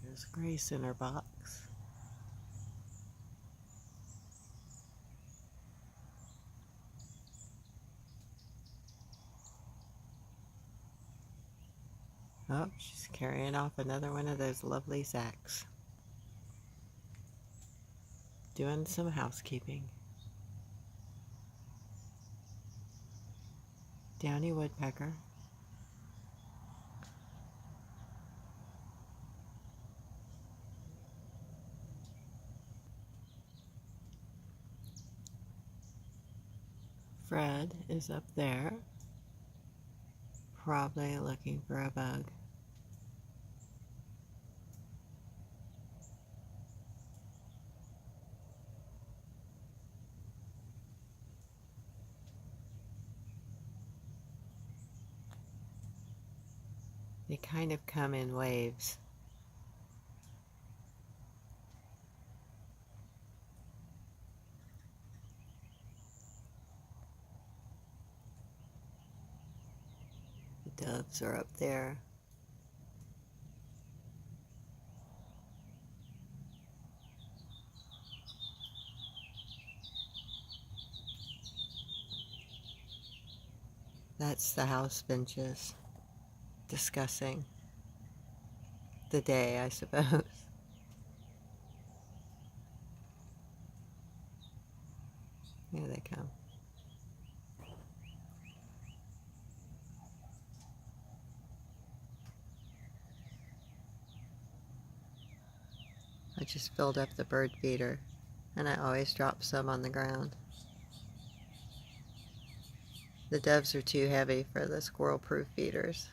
There's Grace in her box. Oh, she's carrying off another one of those lovely sacks. Doing some housekeeping. Downy woodpecker. Fred is up there, probably looking for a bug. They kind of come in waves. The doves are up there. That's the house benches discussing the day, I suppose. Here they come. I just filled up the bird feeder, and I always drop some on the ground. The doves are too heavy for the squirrel-proof feeders.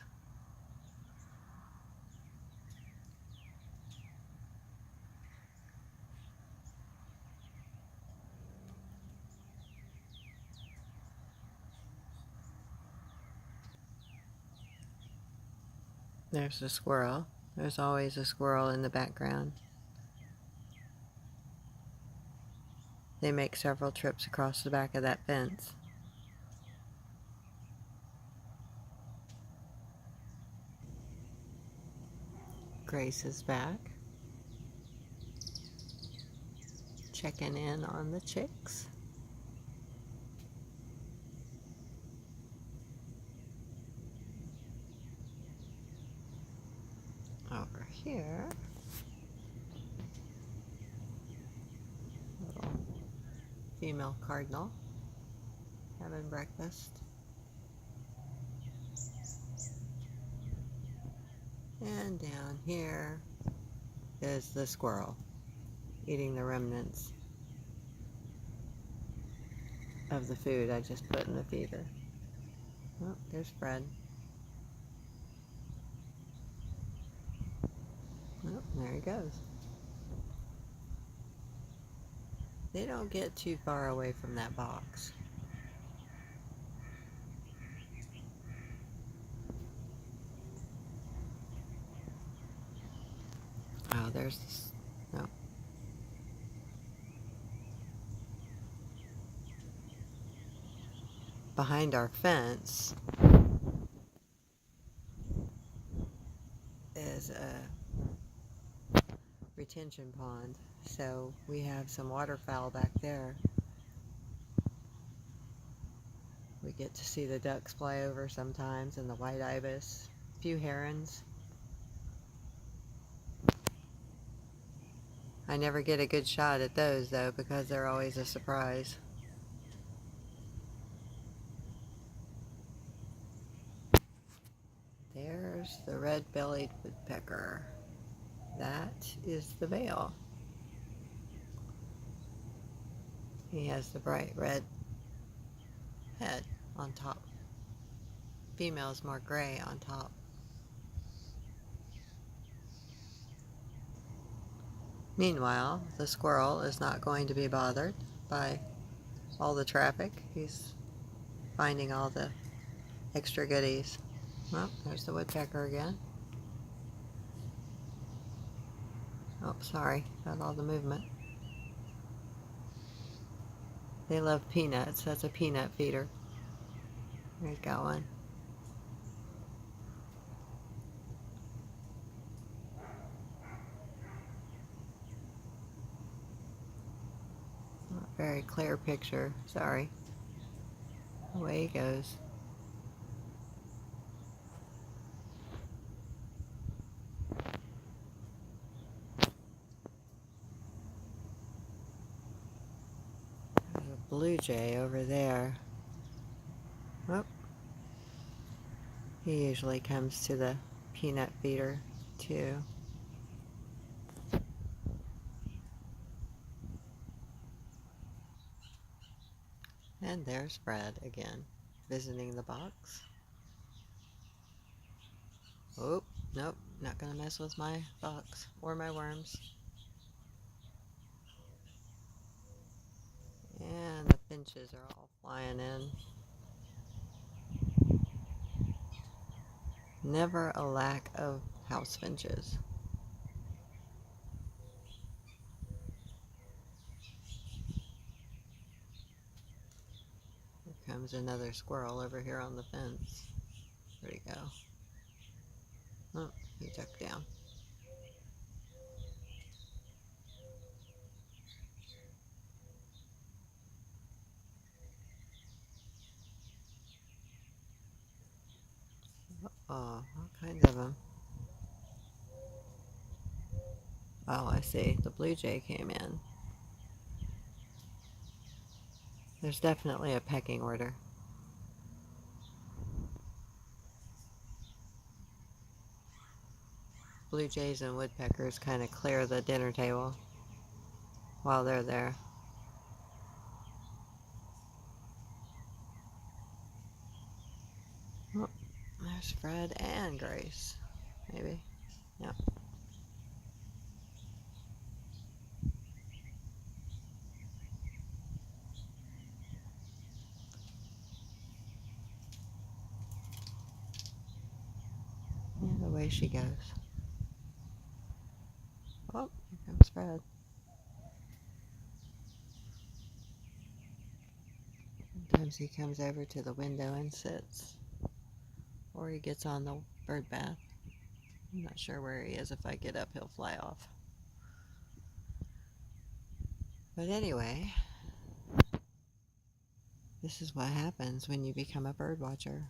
There's the squirrel. There's always a squirrel in the background. They make several trips across the back of that fence. Grace is back, checking in on the chicks. Over here, little female cardinal having breakfast. And down here is the squirrel eating the remnants of the food I just put in the feeder. Oh, there's Fred. Oh, there he goes. They don't get too far away from that box. Oh, there's this. No. Behind our fence is a retention pond, so we have some waterfowl back there. We get to see the ducks fly over sometimes, and the white ibis, a few herons. I never get a good shot at those though, because they're always a surprise. There's the red-bellied woodpecker. That is the male. He has the bright red head on top. Female's more gray on top. Meanwhile, the squirrel is not going to be bothered by all the traffic. He's finding all the extra goodies. Well, there's the woodpecker again. Oh, sorry, got all the movement. They love peanuts. That's a peanut feeder. There's got one. very clear picture. Sorry. Away he goes. There's a blue jay over there. Oh. He usually comes to the peanut feeder too. And there's Fred again, visiting the box. Oh, nope, not gonna mess with my box or my worms. And the finches are all flying in. Never a lack of house finches. Here comes another squirrel over here on the fence. Where'd he go? Oh, he ducked down. Oh, all kinds of them. Oh, I see. The blue jay came in. There's definitely a pecking order. Blue jays and woodpeckers kind of clear the dinner table while they're there. Oh, there's Fred and Grace. Maybe. Yep. And away she goes. Oh, here comes Fred. Sometimes he comes over to the window and sits. Or he gets on the bird bath. I'm not sure where he is. If I get up, he'll fly off. But anyway, this is what happens when you become a bird watcher.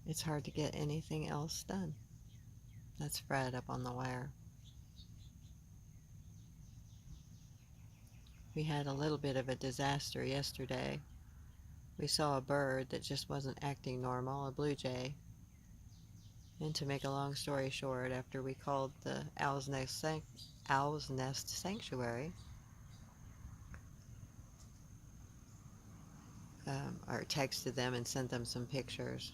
It's hard to get anything else done. That's Fred up on the wire. We had a little bit of a disaster yesterday. We saw a bird that just wasn't acting normal, a blue jay. And to make a long story short, after we called the Owl's Nest Sanctuary, or texted them and sent them some pictures.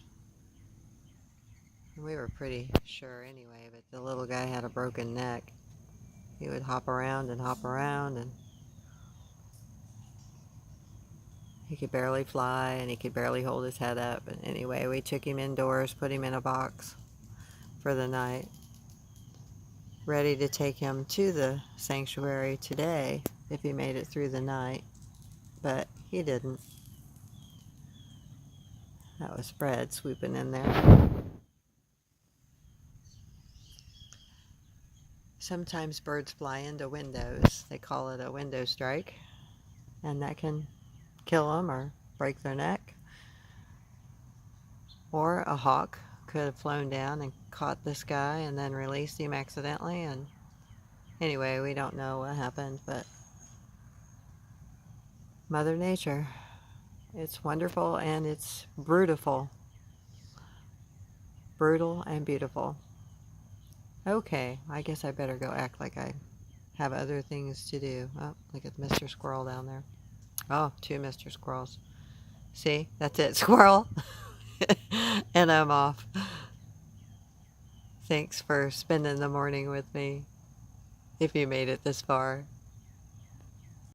And we were pretty sure anyway, but the little guy had a broken neck. He would hop around and he could barely fly and he could barely hold his head up. And anyway, we took him indoors, put him in a box for the night, ready to take him to the sanctuary today if he made it through the night, but he didn't. That was Fred swooping in there. Sometimes birds fly into windows. They call it a window strike, and that can kill them or break their neck. Or a hawk could have flown down and caught this guy and then released him accidentally. And anyway, we don't know what happened, but Mother Nature, it's wonderful and it's brutal. Brutal and beautiful. Okay, I guess I better go act like I have other things to do. Oh, look at Mr. Squirrel down there. Oh, two Mr. Squirrels. See, that's it, squirrel. And I'm off. Thanks for spending the morning with me, if you made it this far.